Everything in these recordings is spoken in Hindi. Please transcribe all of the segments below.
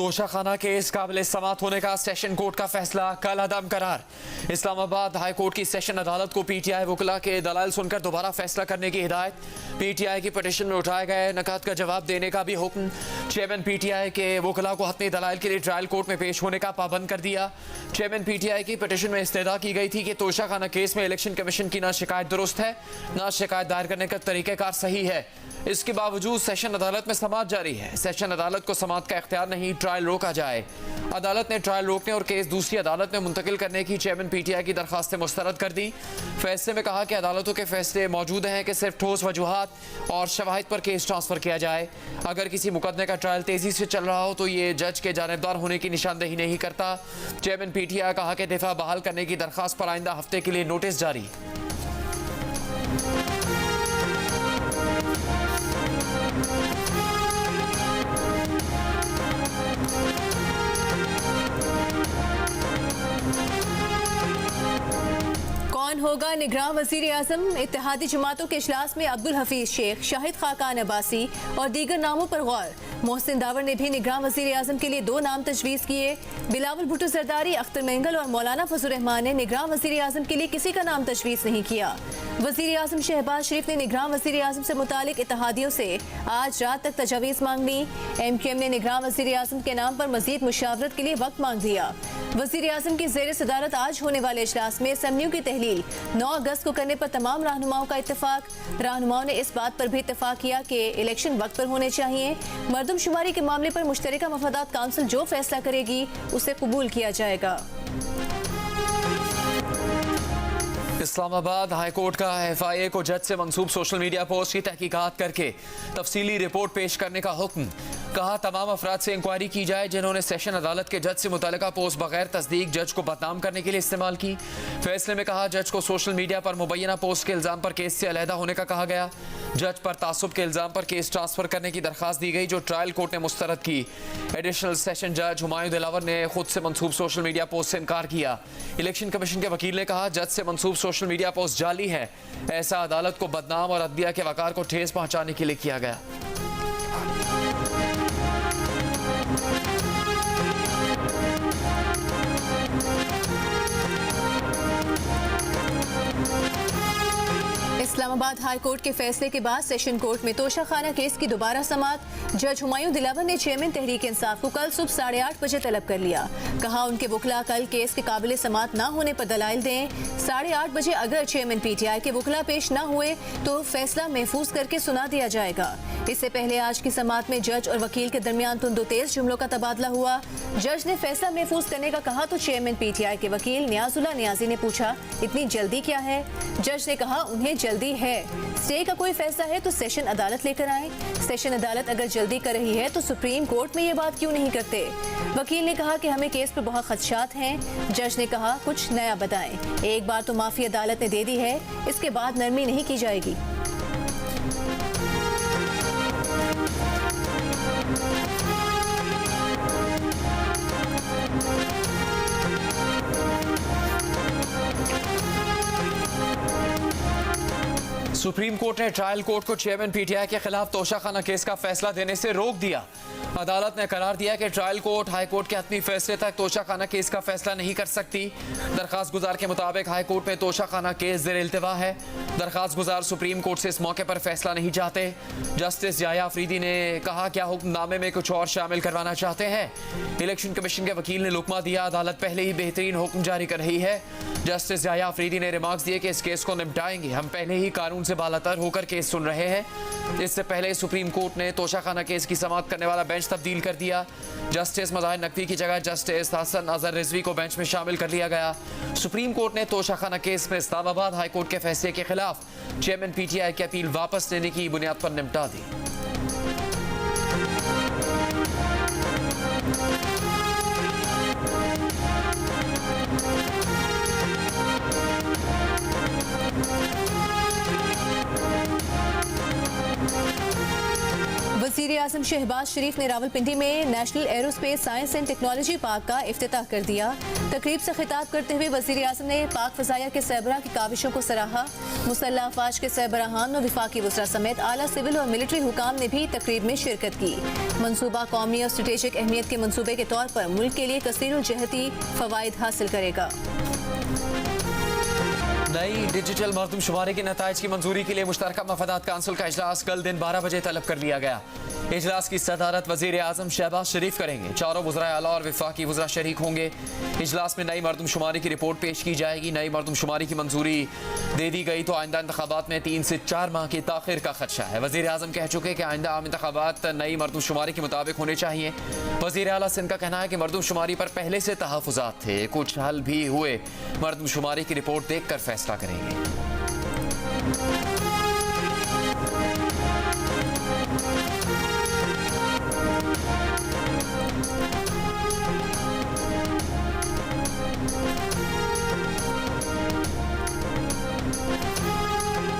तोशाखाना केस काबिल समात होने का सेशन कोर्ट का फैसला कल अदम करार। इस्लामाबाद हाई कोर्ट की सेशन अदालत को पीटीआई वकला के दलाल सुनकर दोबारा फैसला करने की हिदायत। पीटीआई की पिटीशन में उठाए गए नकात का जवाब देने का भी हुक्म। चेयरमैन पीटीआई के वकला को हतमी दलाल के लिए ट्रायल कोर्ट में पेश होने का पाबंद कर दिया। चेयरमैन पीटीआई की पिटीशन में इस्तदा की गई थी कि तोशाखाना केस में इलेक्शन कमीशन की ना शिकायत दुरुस्त है, ना शिकायत दायर करने का तरीक़ाकार सही है। इसके बावजूद सेशन अदालत में समात जारी है। सेशन अदालत को समात का इख्तियार नहीं, ट्रायल रोका जाए। अदालत ने ट्रायल रोकने और केस दूसरी अदालत में मुंतकिल करने की चेयरमैन पीटीआई की दरखास्तें मुस्तरद कर दी। फैसले में कहा कि अदालतों के फैसले मौजूद हैं कि सिर्फ ठोस वजूहात और शवाहिद पर केस ट्रांसफर किया जाए। अगर किसी मुकदमे का ट्रायल तेजी से चल रहा हो तो ये जज के जानिबदार होने की निशानदेही नहीं करता। चेयरमैन पीटीआई कहा कि दिफा बहाल करने की दरखास्त पर आइंदा हफ्ते के लिए नोटिस जारी। कौन होगा निगरान वज़ीर आज़म? इत्तेहादी जमातों के इजलास में अब्दुल हफीज शेख, शाहिद खाकान अब्बासी और दीगर नामों पर गौर। मोहसिन दावर ने भी निगरान वज़ीर आज़म के लिए 2 नाम तजवीज़ किए। बिलावल भुट्टो जरदारी, अख्तर मेंगल और मौलाना फजल रहमान ने निगरान वज़ीर आज़म के लिए किसी का नाम तजवीज़ नहीं किया। वज़ीर आज़म शहबाज शरीफ ने निगरान वज़ीर आज़म से मुतालिक इत्तेहादियों से आज रात तक तजावीज़ मांग ली। MQM ने निगरान वज़ीर आज़म के नाम पर मज़ीद मुशावरत के लिए वक्त मांग लिया। वज़ीर आज़म की ज़ेर सदारत आज होने वाले इजलास में असम्बलियों की तहलील 9 अगस्त को करने पर तमाम रहनुमाओं का इत्तेफाक। रहनुमाओं ने इस बात पर भी इत्तेफाक किया कि इलेक्शन वक्त पर होने चाहिए। मरदमशुमारी के मामले पर मुश्तरका मफादात काउंसिल जो फैसला करेगी उसे कबूल किया जाएगा। इस्लामाबाद हाई कोर्ट का FIA को जज से मंसूब सोशल मीडिया पोस्ट की तहकीकात करके तफसीली रिपोर्ट पेश करने का हुक्म। कहा तमाम अफराद से इंक्वायरी की जाए जिन्होंने सेशन अदालत के जज से मुतल्लिका पोस्ट बगैर तस्दीक जज को बदनाम करने के लिए इस्तेमाल की। फैसले में कहा जज को सोशल मीडिया पर मुबैना पोस्ट के इल्ज़ाम पर केस से अलहदा होने का कहा गया। जज पर तासुब के इल्ज़ाम पर केस ट्रांसफर करने की दरखास्त दी गई जो ट्रायल कोर्ट ने मुस्तरद की। एडिशनल सेशन जज हुमायूं दिलावर ने खुद से मंसूब सोशल मीडिया पोस्ट से इनकार किया। इलेक्शन कमीशन के वकील ने कहा जज से मंसूब सोशल मीडिया पोस्ट जाली है। ऐसा अदालत को बदनाम और अदलिया के वकार को ठेस पहुंचाने के लिए किया गया। इस्लामाबाद हाई कोर्ट के फैसले के बाद सेशन कोर्ट में तोशाखाना केस की दोबारा समात। जज हुमायूं दिलावर ने चेयरमैन तहरीक इंसाफ को कल सुबह 8:30 बजे तलब कर लिया। कहा उनके वकला कल केस के काबिल समात ना होने पर दलाइल दें। 8:30 बजे अगर चेयरमैन पीटीआई के वकला पेश ना हुए तो फैसला महफूज करके सुना दिया जाएगा। इससे पहले आज की समात में जज और वकील के दरमियान तुंदो तेज जुमलों का तबादला हुआ। जज ने फैसला महफूज करने का कहा तो चेयरमैन पीटीआई के वकील नियाजुल्लाह नियाजी ने पूछा इतनी जल्दी क्या है? जज ने कहा उन्हें जल्दी है। स्टे का कोई फैसला है तो सेशन अदालत लेकर आए। सेशन अदालत अगर जल्दी कर रही है तो सुप्रीम कोर्ट में ये बात क्यों नहीं करते? वकील ने कहा कि हमें केस पर बहुत खदशात हैं। जज ने कहा कुछ नया बताएं। एक बार तो माफी अदालत ने दे दी है, इसके बाद नरमी नहीं की जाएगी। सुप्रीम कोर्ट ने ट्रायल कोर्ट को चेयरमैन पीटीआई के खिलाफ तोशाखाना केस का फैसला देने से रोक दिया। अदालत ने करार दिया कि ट्रायल कोर्ट हाई कोर्ट के हतमी फैसले तक तोशाखाना केस का फैसला नहीं कर सकती। दरखास्त गुजार के मुताबिक हाई कोर्ट में तोशाखाना केस ज़ेर इल्तिवा है। दरखास्त गुजार सुप्रीम कोर्ट से इस मौके पर फैसला नहीं चाहते। जस्टिस जाया अफरीदी ने कहा क्या हुक्मनामे में कुछ और शामिल करवाना चाहते हैं? इलेक्शन कमीशन के वकील ने लुकमा दिया अदालत पहले ही बेहतरीन हुक्म जारी कर रही है। जस्टिस जाया अफरीदी ने रिमार्क्स दिए कि इस केस को निपटाएंगे, हम पहले ही कानून से बालातर होकर केस सुन रहे हैं। इससे पहले सुप्रीम कोर्ट ने तोशाखाना केस की समाअत करने वाला बेंच तब्दील कर दिया। जस्टिस मज़ाहिर नकवी की जगह जस्टिस हसन अजहर रिजवी को बेंच में शामिल कर लिया गया। सुप्रीम कोर्ट ने तोशाखाना केस में इस्लामाबाद हाई कोर्ट के फैसले के खिलाफ चेयरमैन पीटीआई की अपील वापस लेने की बुनियाद पर निपटा दी। वज़ीर वज़ीर आज़म शहबाज शरीफ ने रावलपिंडी में national aerospace science and technology park का इफ्तिताह कर दिया। तकरीब से खिताब करते हुए वज़ीर आज़म ने पाक फ़ज़ाइया के सरबराह की काविशों को सराहा। मुसल्लह अफ़वाज के सरबराहान और विफाकी वज़रा समेत आला सिविल और मिलिट्री हुकाम ने भी तकरीब में शिरकत की। मंसूबा कौमी और स्ट्रेटेजिक अहमियत के मंसूबे के तौर पर मुल्क के लिए कसीरुल जहती फ़वाइद हासिल करेगा। नई डिजिटल मरदमशुमारी के नताइज की मंजूरी के लिए मुश्तरका मफादात काउंसिल का इजलास कल दिन 12 बजे तलब कर लिया गया। इजलास की सदारत वज़ीर आज़म शहबाज शरीफ करेंगे। चारों वज़राए आला और विफाकी वज़रा शरीक होंगे। इजलास में नई मरदमशुमारी की रिपोर्ट पेश की जाएगी। नई मरदमशुमारी की मंजूरी दे दी गई तो आइंदा इंतखाबात में 3 से 4 माह की ताख़िर का खदशा है। वज़ीर आज़म कह चुके कि आइंदा आम इंतखाबात नई मरदमशुमारी के मुताबिक होने चाहिए। वज़ीर आला सिंध का कहना है कि मरदमशुमारी पर पहले से तहफ़्फ़ुज़ात थे, कुछ हल भी हुए। मरदमशुमारी की रिपोर्ट देख कर फैसला करेंगे।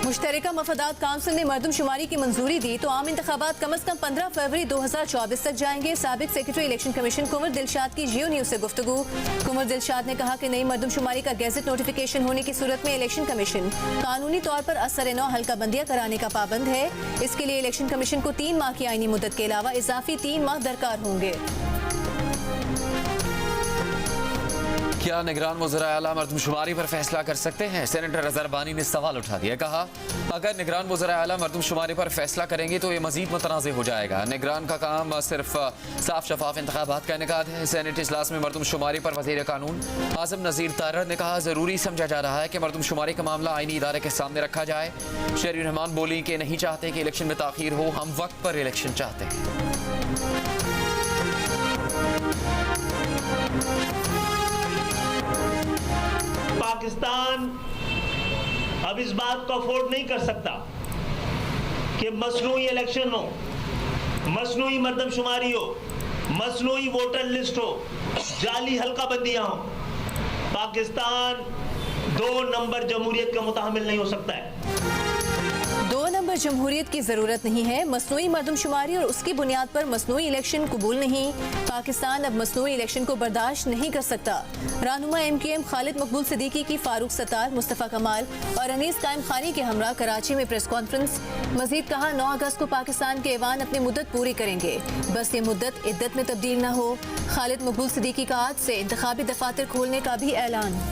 मुश्तरका मफादात काउंसिल ने मरदमशुमारी की मंजूरी दी तो आम इंतखाबात कम अज कम 15 फरवरी 2024 तक जाएंगे। साबिक सेक्रेटरी इलेक्शन कमीशन कुंवर दिलशाद की जियो न्यूज से गुफ्तगू। कुंवर दिलशाद ने कहा कि नई मरदमशुमारी का गैजेट नोटिफिकेशन होने की सूरत में इलेक्शन कमीशन कानूनी तौर पर असर-ए-नौ हल्का बंदियां कराने का पाबंद है। इसके लिए इलेक्शन कमीशन को 3 माह की आईनी मुद्दत के अलावा इजाफी 3 माह दरकार होंगे। क्या निगरान वज़राए आला मरदमशुमारी पर फैसला कर सकते हैं? सेनेटर अज़हर बानी ने सवाल उठा दिया। कहा अगर निगरान वज़राए आला मरदमशुमारी पर फैसला करेंगे तो ये मजीद मुतनाज़ हो जाएगा। निगरान का काम सिर्फ साफ शफाफ इंतखाबात का इनेकाद है। सेनेट इजलास में मरदमशुमारी पर वज़ीर कानून आज़म नज़ीर तारड़ ने कहा ज़रूरी समझा जा रहा है कि मरदमशुमारी का मामला आईनी इदारे के सामने रखा जाए। शहरी रहमान बोली कि नहीं चाहते कि इलेक्शन में ताख़ीर हो, हम वक्त पर इलेक्शन चाहते हैं। पाकिस्तान अब इस बात को अफोर्ड नहीं कर सकता कि मसनूई इलेक्शन हो, मसनूई मरदमशुमारी हो, मसनूई वोटर लिस्ट हो, जाली हल्का बंदियां हो। पाकिस्तान 2 नंबर जमहूरियत का मुताहमिल नहीं हो सकता है। 2 नंबर जमहूरियत की जरूरत नहीं है। मसनूई मरदमशुमारी और उसकी बुनियाद पर मसनूई इलेक्शन कबूल नहीं। पाकिस्तान अब मसनूई इलेक्शन को बर्दाश्त नहीं कर सकता। रहनुमा MQM खालिद मकबूल सिद्दीकी की फारूक सत्तार, मुस्तफ़ा कमाल और अनीस कायम खानी के हमरा कराची में प्रेस कॉन्फ्रेंस। मजीद कहा 9 अगस्त को पाकिस्तान के ऐवान अपनी मुद्दत पूरी करेंगे, बस ये मुद्दत इद्दत में तब्दील न हो। खालिद मकबूल सिद्दीकी का आज से इंतखाबी दफातर खोलने का भी ऐलान।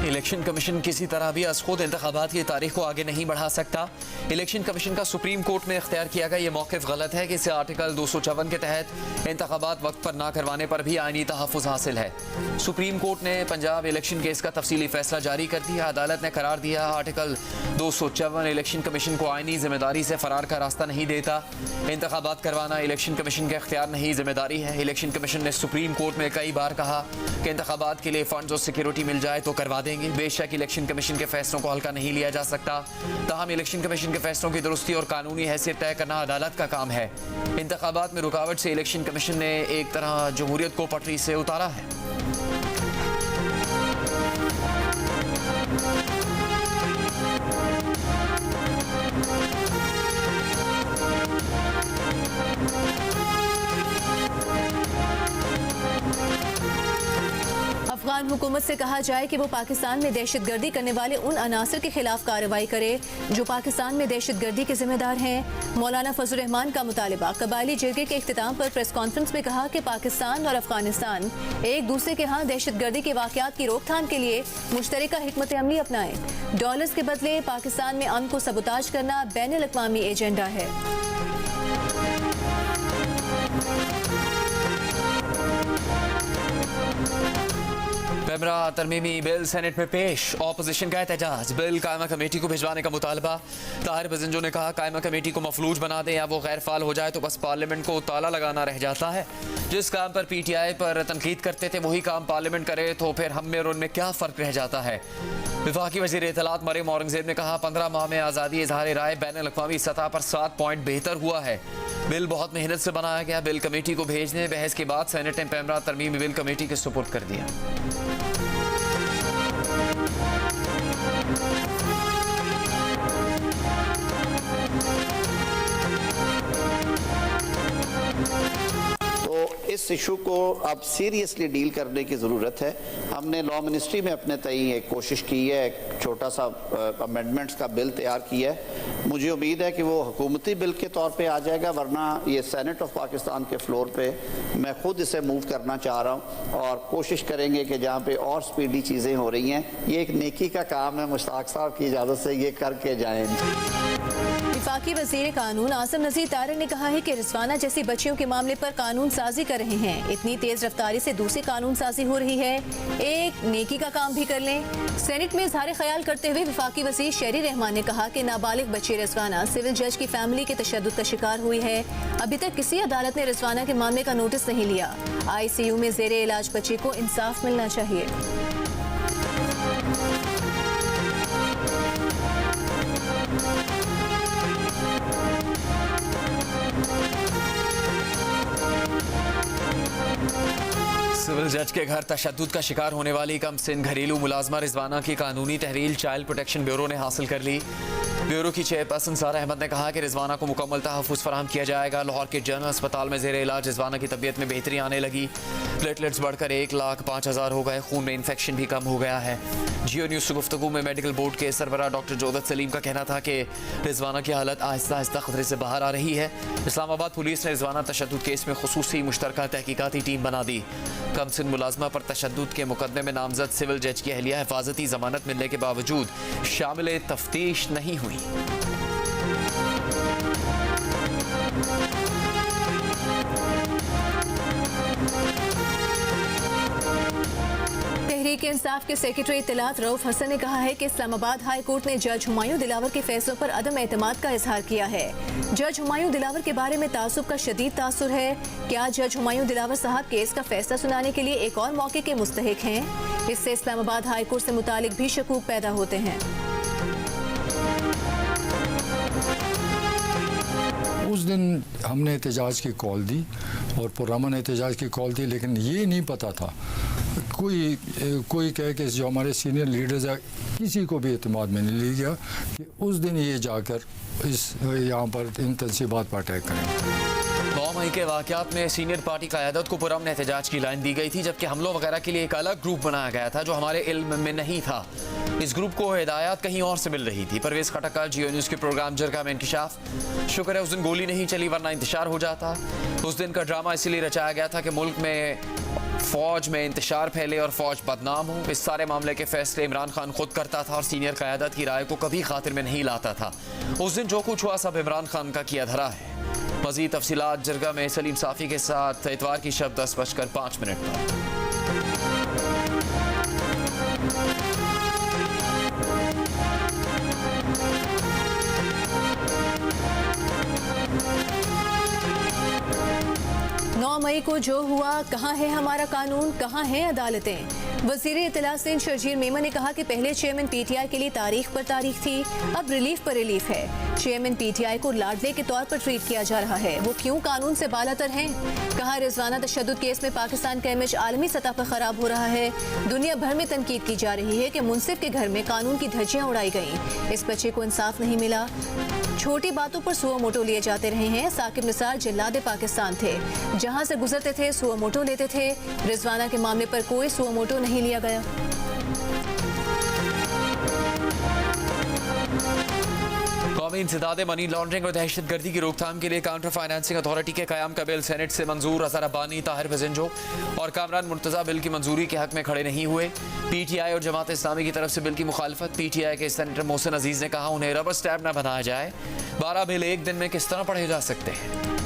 इलेक्शन कमीशन किसी तरह भी अज खुद इंतखाबात की तारीख को आगे नहीं बढ़ा सकता। इलेक्शन कमीशन का सुप्रीम कोर्ट में इख्तियार किया गया ये मौक़िफ़ गलत है कि इसे आर्टिकल 254 के तहत इंतखाबात वक्त पर ना करवाने पर भी आईनी तहफ़्फ़ुज़ हासिल है। सुप्रीम कोर्ट ने पंजाब इलेक्शन केस का तफसीली फैसला जारी कर दिया। अदालत ने करार दिया आर्टिकल 254 इलेक्शन कमीशन को आईनी जिम्मेदारी से फरार का रास्ता नहीं देता। इंतखाबात करवाना इलेक्शन कमीशन का इख्तियार नहीं, जिम्मेदारी है। इलेक्शन कमीशन ने सुप्रीम कोर्ट में कई बार कहा कि इंतखाबात के लिए फंड्स और सिक्योरिटी मिल जाए तो करवा देंगे। बेशक इलेक्शन कमीशन के फैसलों को हल्का नहीं लिया जा सकता, ताहम इलेक्शन कमीशन के फैसलों की दुरुस्ती और कानूनी हैसियत तय करना अदालत का काम है। इंतखाबात में रुकावट से इलेक्शन कमीशन ने एक तरह जमहूरियत को पटरी से उतारा है। अफगान हुकूमत से कहा जाए कि वो पाकिस्तान में दहशतगर्दी करने वाले उन अनासर के खिलाफ कार्रवाई करे जो पाकिस्तान में दहशतगर्दी के जिम्मेदार हैं। मौलाना फजल रहमान का मुतालबा। कबायली जिरगे के इख्तिताम पर प्रेस कॉन्फ्रेंस में कहा कि पाकिस्तान और अफगानिस्तान एक दूसरे के यहाँ दहशतगर्दी के वाक़यात की रोकथाम के लिए मुश्तरका हिकमत अमली अपनाएं। डॉलर्स के बदले पाकिस्तान में अमन को सबूताज करना बैनुल अक़वामी एजेंडा है। पैमरा तरमीमी बिल सेनेट में पेश। ऑपोजिशन का एहतजाज। बिल कायमा कमेटी को भिजवाने का मुतालबा। ताहिर बजिंजो ने कहा कायमा कमेटी को मफलूज बना दें या वो गैर फाल हो जाए तो बस पार्लियामेंट को ताला लगाना रह जाता है। जिस काम पर PTI पर तनकीद करते थे वही काम पार्लियामेंट करे तो फिर हम में और उनमें क्या फ़र्क रह जाता है। वफाकी वज़ीर इत्तलात मरियम औरंगज़ेब ने कहा 15 माह में आज़ादी इज़हार राय बैनुल अक़वामी सतह पर 7 पॉइंट बेहतर हुआ है। बिल बहुत मेहनत से बनाया गया। बिल कमेटी को भेजने बहस के बाद सेनेट ने पैमरा तरमीमी बिल कमेटी के सुपुर्द कर दिया। इस इशू को अब सीरियसली डील करने की ज़रूरत है। हमने लॉ मिनिस्ट्री में अपने तय एक कोशिश की है, एक छोटा सा अमेंडमेंट्स का बिल तैयार किया है। मुझे उम्मीद है कि वो हुकूमती बिल के तौर पे आ जाएगा, वरना ये सेनेट ऑफ पाकिस्तान के फ्लोर पे मैं खुद इसे मूव करना चाह रहा हूँ और कोशिश करेंगे कि जहाँ पे और स्पीडी चीज़ें हो रही हैं, ये एक नेकी का काम है, मुश्ताक साहब की इजाज़त से ये करके जाएँ। वफाकी वज़ीर कानून आज़म नज़ीर तारिक ने कहा है कि रिजवाना जैसी बच्चियों के मामले पर कानून साजी कर रहे हैं। इतनी तेज रफ्तारी से दूसरी कानून साजी हो रही है, एक नेकी का काम भी कर लें। सेनेट में इजहार ख्याल करते हुए वफाकी वज़ीर शहरी रहमान ने कहा कि नाबालिग बच्ची रिजवाना सिविल जज की फैमिली के तशद्दुद का शिकार हुई है। अभी तक किसी अदालत ने रिजवाना के मामले का नोटिस नहीं लिया। ICU में ज़ेरे इलाज बच्ची को इंसाफ मिलना चाहिए। सिविल जज के घर तशद्दुद का शिकार होने वाली कम सिन घरेलू मुलाजमा रिजवाना की कानूनी तहरील चाइल्ड प्रोटेक्शन ब्यूरो ने हासिल कर ली। ब्यूरो की चेयरपर्सन सारा अहमद ने कहा कि रिजवाना को मुकम्मल तहफ़्फ़ुज़ फराहम किया जाएगा। लाहौर के जनरल अस्पताल में ज़ेरे इलाज रिजवाना की तबीयत में बेहतरी आने लगी। प्लेटलेट्स बढ़कर 1,05,000 हो गए। खून में इन्फेक्शन भी कम हो गया है। जियो न्यूज़ से गुफ्तगू में मेडिकल बोर्ड के सरबराह डॉक्टर जोदत सलीम का कहना था कि रिजवाना की हालत आहिस्ता आहिस्ता खतरे से बाहर आ रही है। इस्लामाबाद पुलिस ने रिजवाना तशद्दुद केस में खुसूसी मुश्तरका तहकीकाती टीम बना दी। कमसिन मुलाजमा पर तशद्दुद के मुकदमे में नामजद सिविल जज की अहलिया हिफाजती जमानत मिलने के बावजूद शामिल तफ्तीश नहीं हुई। तहरीक इंसाफ के सेक्रेटरी इत्तलात रऊफ हसन ने कहा है कि इस्लामाबाद हाई कोर्ट ने जज हुमायूं दिलावर के फैसलों पर अदम एतमाद का इजहार किया है। जज हुमायूं दिलावर के बारे में तासुब का शदीद तासुर है। क्या जज हुमायूं दिलावर साहब केस का फैसला सुनाने के लिए एक और मौके के मुस्तहिक हैं? इससे इस्लामाबाद हाई कोर्ट से मुतालिक भी शकूक पैदा होते हैं। उस दिन हमने एहतजाज की कॉल दी और पुरअमन एहतजाज की कॉल दी, लेकिन ये नहीं पता था, कोई कहे कि जो हमारे सीनियर लीडर्स हैं किसी को भी एतमाद में नहीं लिया कि उस दिन ये जाकर यहाँ पर इन तनसीबात पर अटैक करेंगे। 9 मई के वाक़यात में सीनियर पार्टी क़यादत को पुरअमन एहतजाज की लाइन दी गई थी, जबकि हमलों वगैरह के लिए एक अलग ग्रुप बनाया गया था जो हमारे इल्म में नहीं था। इस ग्रुप को हिदायत कहीं और से मिल रही थी। परवेज़ खटक का जियो न्यूज़ के प्रोग्राम जरगा में इंकशाफ। शुक्र है उस दिन गोली नहीं चली, वरना इंतशार हो जाता। उस दिन का ड्रामा इसीलिए रचाया गया था कि मुल्क में फौज में इंतशार फैले और फौज बदनाम हो। इस सारे मामले के फैसले इमरान खान खुद करता था और सीनियर क़यादत की राय को कभी खातिर में नहीं लाता था। उस दिन जो कुछ हुआ सब इमरान खान का किया धरा है। मज़ीद तफसीलात जरगा में सलीम साफ़ी के साथ इतवार की शब 10:05 पर। मई को जो हुआ, कहाँ है हमारा कानून, कहाँ हैं अदालतें? वज़ीर इत्तलात सिंध शर्जील मेमन ने कहा कि पहले चेयरमैन PTI के लिए तारीख पर तारीख थी, अब रिलीफ पर रिलीफ है। चेयरमैन PTI को लाडले के तौर पर ट्रीट किया जा रहा है। वो क्यों कानून से बालातर हैं? कहा रिजवाना तशद्दुद केस में पाकिस्तान का इमेज आलमी सतह पर खराब हो रहा है। दुनिया भर में तनकीद की जा रही है कि मुंसिफ के घर में कानून की धज्जियां उड़ाई गईं। इस बच्चे को इंसाफ नहीं मिला। छोटी बातों पर सुओ मोटो लिए जाते रहे हैं। साकिब निसार जिल्लादे पाकिस्तान थे, जहां से गुजरते थे सुओ मोटो लेते थे। रिजवाना के मामले पर कोई सुओ मोटो नहीं लिया गया। कौमी इंसदाद मनी लॉन्ड्रिंग और दहशतगर्दी की रोकथाम के लिए काउंटर फाइनेंसिंग अथॉरिटी के क़याम का बिल सेनेट से मंजूर। अजहर अब्बानी, ताहिर फजंजो और कामरान मुर्तज़ा बिल की मंजूरी के हक में खड़े नहीं हुए। PTI और जमात इस्लामी की तरफ से बिल की मुखालफत। PTI के सेनेटर मोहसिन अजीज ने कहा उन्हें रबर स्टैम्प न बनाया जाए। 12 बिल एक दिन में किस तरह पढ़े जा सकते हैं?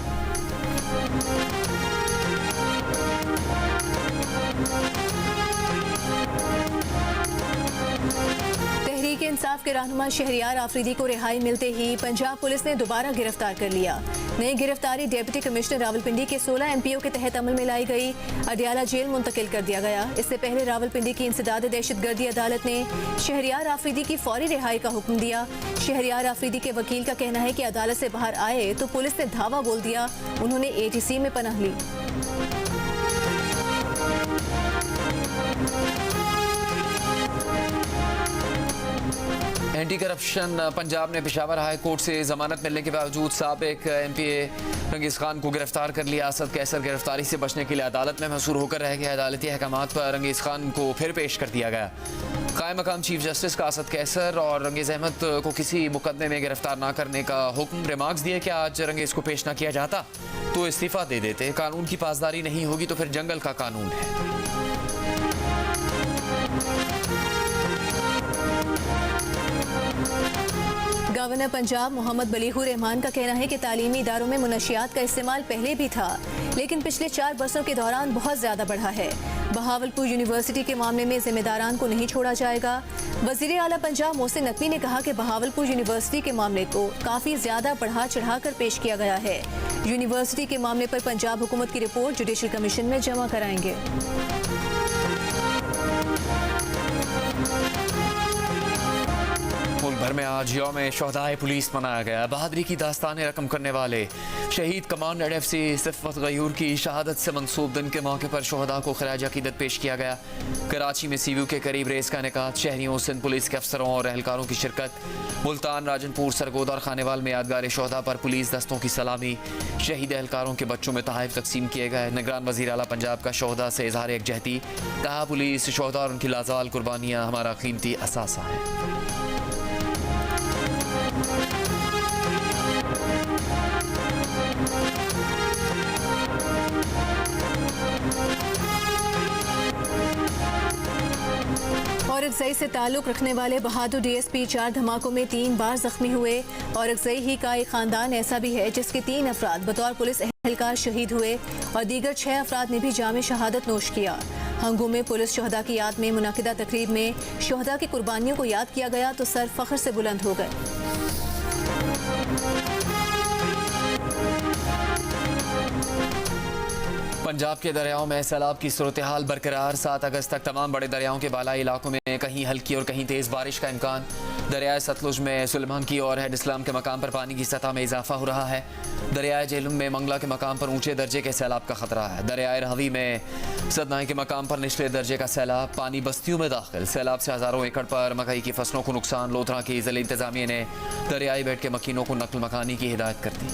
तहरीक इंसाफ इंसाफ के रहनुमा शहरियार आफरीदी को रिहाई मिलते ही पंजाब पुलिस ने दोबारा गिरफ्तार कर लिया। नई गिरफ्तारी डिप्टी कमिश्नर रावलपिंडी के 16 MPO के तहत अमल में लाई गई। अडियाला जेल मुंतकिल कर दिया गया। इससे पहले रावलपिंडी की इंसदाद दहशतगर्दी अदालत ने शहरियार आफरीदी की फौरी रिहाई का हुक्म दिया। शहरियार आफरीदी के वकील का कहना है कि अदालत से बाहर आए तो पुलिस ने धावा बोल दिया। उन्होंने ATC में पनाह ली। एंटी करप्शन पंजाब ने पेशावर हाई कोर्ट से जमानत मिलने के बावजूद साबिक MPA रंगीज खान को गिरफ्तार कर लिया। असद कैसर गिरफ्तारी से बचने के लिए अदालत में महसूर होकर रह गया। अदालती अहकामात पर रंगीज खान को फिर पेश कर दिया गया। कायम मकाम चीफ जस्टिस का असद कैसर और रंगीज अहमद को किसी मुकदमे में गिरफ्तार न करने का हुक्म। रिमार्क्स दिए कि आज रंगीज को पेश न किया जाता तो इस्तीफा दे देते। कानून की पासदारी नहीं होगी तो फिर जंगल का कानून है। गवर्नर पंजाब मोहम्मद बलीहू रहमान का कहना है कि तालीमी इदारों में मुनशियात का इस्तेमाल पहले भी था, लेकिन पिछले 4 बरसों के दौरान बहुत ज्यादा बढ़ा है। बहावलपुर यूनिवर्सिटी के मामले में जिम्मेदारान को नहीं छोड़ा जाएगा। वजीर आला पंजाब मोहसिन नकवी ने कहा कि बहावलपुर यूनिवर्सिटी के मामले को काफी ज्यादा बढ़ा चढ़ाकर पेश किया गया है। यूनिवर्सिटी के मामले पर पंजाब हुकूमत की रिपोर्ट जुडिशल कमीशन में जमा कराएंगे। मुल्क भर में आज यौम शोहदाए पुलिस मनाया गया। बहादुरी की दास्तानें रकम करने वाले शहीद कमांडर FC सिफ़त गयूर की शहादत से मंसूब दिन के मौके पर शोहदा को खराज अकीदत पेश किया गया। कराची में CVU के करीब रेस का इनेकाद। शहरियों, सिंध पुलिस के अफसरों और एहलकारों की शिरकत। मुल्तान, राजनपुर, सरगोदा और खानेवाल में यादगार शोहदा पर पुलिस दस्तों की सलामी। शहीद एहलकारों के बच्चों में तोहफ़े तकसीम किए गए। निगरान वज़ीर आला पंजाब का शोहदा से इजहार यकजहती। कहा, पुलिस, शोहदा और उनकी लाज़वाल कुर्बानियाँ हमारा कीमती असासा है। औरकजई से ताल्लुक रखने वाले बहादुर DSP 4 धमाकों में 3 बार जख्मी हुए। औरकजई ही का एक खानदान ऐसा भी है जिसके 3 अफराद बतौर पुलिस एहलकार शहीद हुए और दीगर 6 अफराद ने भी जामे शहादत नोश किया। हंगू में पुलिस शोहदा की याद में मुनाकिदा तकरीब में शोहदा की कुर्बानियों को याद किया गया तो सर फख्र से बुलंद हो गए। पंजाब के दरियाओं में सैलाब की सूरत हाल बरकरार। 7 अगस्त तक तमाम बड़े दरियाओं के बालाई इलाकों में कहीं हल्की और कहीं तेज़ बारिश का इम्कान। दरियाए सतलुज में सुलेमान की और हेड इस्लाम के मकाम पर पानी की सतह में इजाफा हो रहा है। दरियाए झेलम में मंगला के मकाम पर ऊंचे दर्जे के सैलाब का खतरा है। दरियाए रावी में सदनाई के मकाम पर निचले दर्जे का सैलाब। पानी बस्तियों में दाखिल। सैलाब से हज़ारों एकड़ पर मकई की फसलों को नुकसान। लोधरा की ज़िला इंतजामिया ने दरियाई बेट के मकीनों को नकल मकानी की हिदायत कर दी।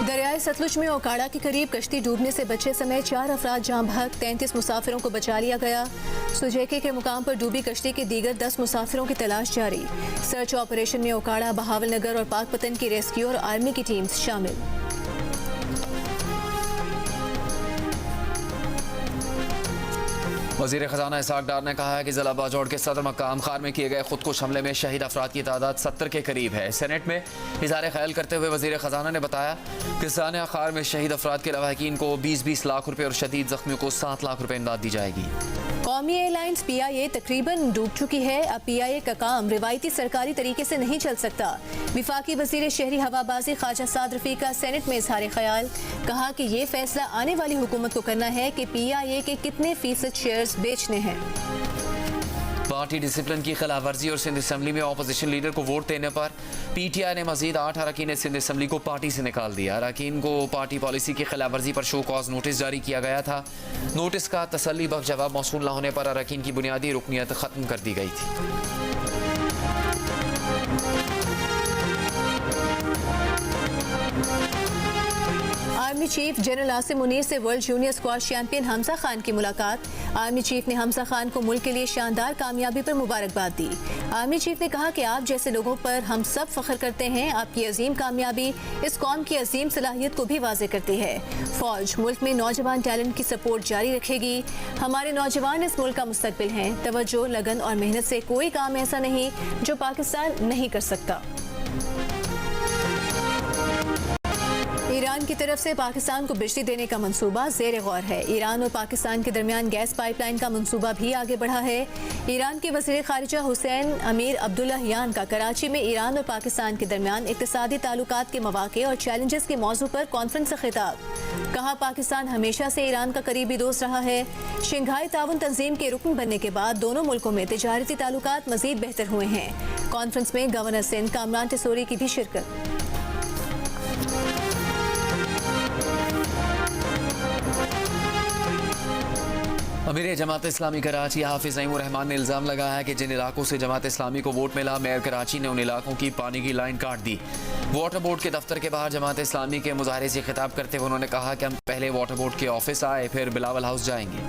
दरियाए सतलुज में ओकाड़ा के करीब कश्ती डूबने से बचे समय 4 अफराद जाम बहक। 33 मुसाफिरों को बचा लिया गया। सुजेके के मुकाम पर डूबी कश्ती के दीगर 10 मुसाफिरों की तलाश जारी। सर्च ऑपरेशन में ओकाड़ा, बहावल नगर और पाकपतन की रेस्क्यू और आर्मी की टीम्स शामिल। वज़ीर ख़जाना इसहाक डार ने कहा है कि ज़िला बाजौड़ के सदर मकाम खार में किए गए खुदकुश हमले में शहीद अफराद की तादाद 70 के करीब है। सेनेट में इज़हार ख्याल करते हुए वज़ीर ख़जाना ने बताया कि सानिया खार में शहीद अफराद के लवाहिकीन को 20-20 लाख रुपये और शदीद ज़ख्मियों को 7 लाख रुपये इमदाद दी जाएगी। कौमी एयरलाइंस PIA तकरीबन डूब चुकी है। अब PIA का काम रिवायती सरकारी तरीके से नहीं चल सकता। विफाकी वज़ीर शहरी हवाबाजी ख्वाजा साद रफ़ीक का सेनेट में इजहार ख्याल। कहा कि ये फैसला आने वाली हुकूमत को करना है कि PIA के कितने फीसद शेयर्स बेचने हैं। पार्टी डिसिप्लिन की खिलाफ वर्जी और सिंध असम्बली में अपोजिशन लीडर को वोट देने पर PTI ने मजीद 8 अरकान सिंध असम्बली को पार्टी से निकाल दिया। अरकान को पार्टी पॉलिसी की खिलाफ वर्जी पर शो कॉज नोटिस जारी किया गया था। नोटिस का तसल्ली बख्श जवाब मौसूल न होने पर अरकान की बुनियादी रुकनियत खत्म कर दी गई थी। Army chief general Asim Munir से world junior squash champion Hamza Khan की मुलाकात। आर्मी चीफ ने हमजा खान को मुल्क के लिए शानदार कामयाबी पर मुबारकबाद दी। आर्मी चीफ ने कहा कि आप जैसे लोगों पर हम सब फख्र करते हैं। आपकी अजीम कामयाबी इस कौम की अजीम सलाहियत को भी वाज़े करती है। फौज मुल्क में नौजवान टैलेंट की सपोर्ट जारी रखेगी। हमारे नौजवान इस मुल्क का मुस्तकबिल हैं। तवज्जो, लगन और मेहनत से कोई काम ऐसा नहीं जो पाकिस्तान नहीं कर सकता। ईरान की तरफ से पाकिस्तान को बिजली देने का मंसूबा ज़ेर गौर है। ईरान और पाकिस्तान के दरमियान गैस पाइपलाइन का मंसूबा भी आगे बढ़ा है। ईरान के वज़ीर ख़ारिजा हुसैन अमीर अब्दुल्लाहियान का कराची में ईरान और पाकिस्तान के दरमियान इक़्तिसादी ताल्लुकात के मौक़े और चैलेंजेस के मौजू पर कॉन्फ्रेंस से खिताब। कहा, पाकिस्तान हमेशा से ईरान का करीबी दोस्त रहा है। शंघाई ताउन तंजीम के रुकन बनने के बाद दोनों मुल्कों में तिजारती ताल्लुकात मज़ीद बेहतर हुए हैं। कॉन्फ्रेंस में गवर्नर सिंध कामरान टिसोरी की भी शिरकत। अमीर जमात इस्लामी कराची हाफिज नईमुर रहमान ने इल्ज़ाम लगाया है कि जिन इलाकों से जमात इस्लामी को वोट मिला, मेयर कराची ने उन इलाकों की पानी की लाइन काट दी। वाटर बोर्ड के दफ्तर के बाहर जमात इस्लामी के मुजाहरे से खिताब करते हुए उन्होंने कहा कि हम पहले वाटर बोर्ड के ऑफिस आए, फिर बिलावल हाउस जाएंगे।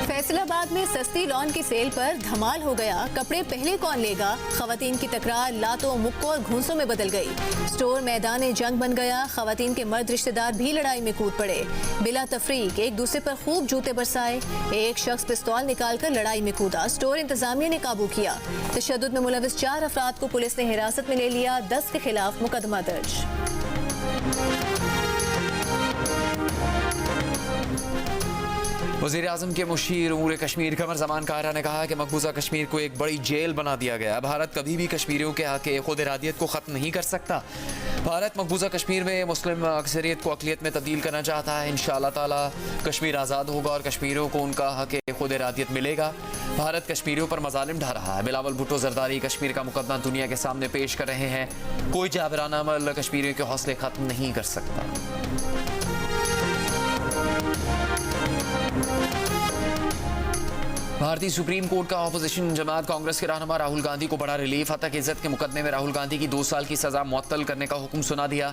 फैसलाबाद में सस्ती लॉन की सेल पर धमाल हो गया। कपड़े पहले कौन लेगा, खवातीन की तकरार लातों, मुक्कों और घूंसों में बदल गई। स्टोर मैदान जंग बन गया। खवातीन के मर्द रिश्तेदार भी लड़ाई में कूद पड़े। बिला तफरीक एक दूसरे पर खूब जूते बरसाए। एक शख्स पिस्तौल निकालकर लड़ाई में कूदा। स्टोर इंतजामिया ने काबू किया। तशद्दुद में मुलविस 4 अफराद को पुलिस ने हिरासत में ले लिया। 10 के खिलाफ मुकदमा दर्ज। वज़ीर आज़म के मुशीर उमूर कश्मीर कमर ज़मान कारा ने कहा कि मकबूजा कश्मीर को एक बड़ी जेल बना दिया गया। भारत कभी भी कश्मीरियों के हक़ खुद इरादियत को ख़त्म नहीं कर सकता। भारत मकबूजा कश्मीर में मुस्लिम अक्सरियत को अक़लियत में तब्दील करना चाहता है। इंशाअल्लाह ताला कश्मीर आज़ाद होगा और कश्मीरियों को उनका हक़ खुद इरादियत मिलेगा। भारत कश्मीरियों पर मज़ालिम ढा रहा है। बिलावल भुट्टो जरदारी कश्मीर का मुकदमा दुनिया के सामने पेश कर रहे हैं। कोई जाबराना अमल कश्मीरियों के हौसले ख़त्म नहीं कर सकता। भारतीय सुप्रीम कोर्ट का अपोजिशन जमात कांग्रेस के रहनुमा राहुल गांधी को बड़ा रिलीफ। हत्या की इज्जत के मुकदमे में राहुल गांधी की 2 साल की सजा मुअत्तल करने का हुक्म सुना दिया।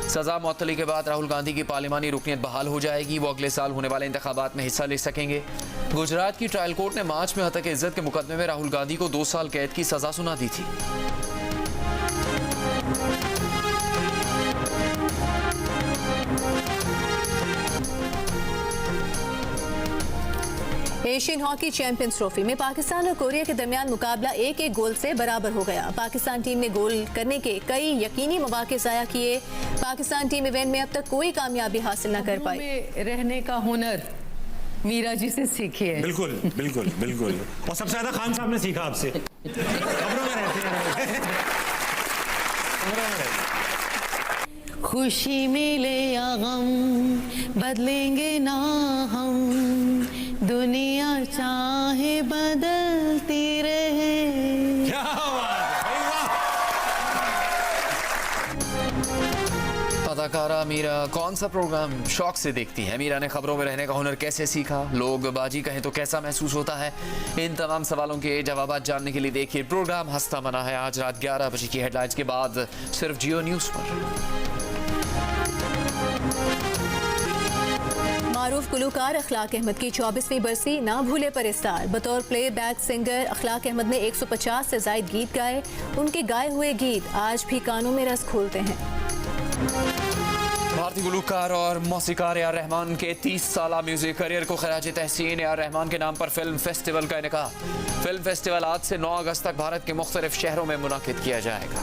सजा मुअत्तली के बाद राहुल गांधी की पार्लिमानी रुकनियत बहाल हो जाएगी। वो अगले साल होने वाले इंतखाबात में हिस्सा ले सकेंगे। गुजरात की ट्रायल कोर्ट ने मार्च में हत्या की इज्जत के मुकदमे में राहुल गांधी को 2 साल कैद की सजा सुना दी थी। एशियन हॉकी चैंपियंस ट्रॉफी में पाकिस्तान और कोरिया के दरमियान मुकाबला 1-1 गोल से बराबर हो गया। पाकिस्तान टीम ने गोल करने के कई यकीनी मौके ज़ाया किए। पाकिस्तान टीम इवेंट में अब तक कोई कामयाबी हासिल न कर पाई। में रहने का हुनर मीरा जी से सीखिए। बिल्कुल बिल्कुल बिल्कुल। और सबसे ज्यादा खान साहब ने सीखा आपसे। खबरों में रहते हैं। खुशी मिले या गम बदलेंगे ना हम, दुनिया चाहे बदलती रहे। क्या बात है, अदाकारा मीरा कौन सा प्रोग्राम शौक से देखती है? मीरा ने खबरों में रहने का हुनर कैसे सीखा? लोग बाजी कहें तो कैसा महसूस होता है? इन तमाम सवालों के जवाब जानने के लिए देखिए प्रोग्राम हंसता मना है आज रात 11 बजे की हेडलाइंस के बाद सिर्फ जियो न्यूज़ पर। मारूफ गुलूकार अखलाक अहमद की 24वीं बरसी ना भूले पर इस्तार। बतौर प्लेबैक सिंगर अखलाक अहमद ने 150 से ज़ायद गीत गाए। उनके गाए हुए गीत आज भी कानों में रस खोलते हैं। भारतीय गुलूकार और मौसीकार ए आर रहमान के 30 साला म्यूजिक करियर को खराज तहसीन। ए आर रहमान के नाम पर फिल्म फेस्टिवल का इनेकाद। फिल्म फेस्टिवल आज से 9 अगस्त तक भारत के मुख्तलिफ शहरों में मुनाकिद किया जाएगा।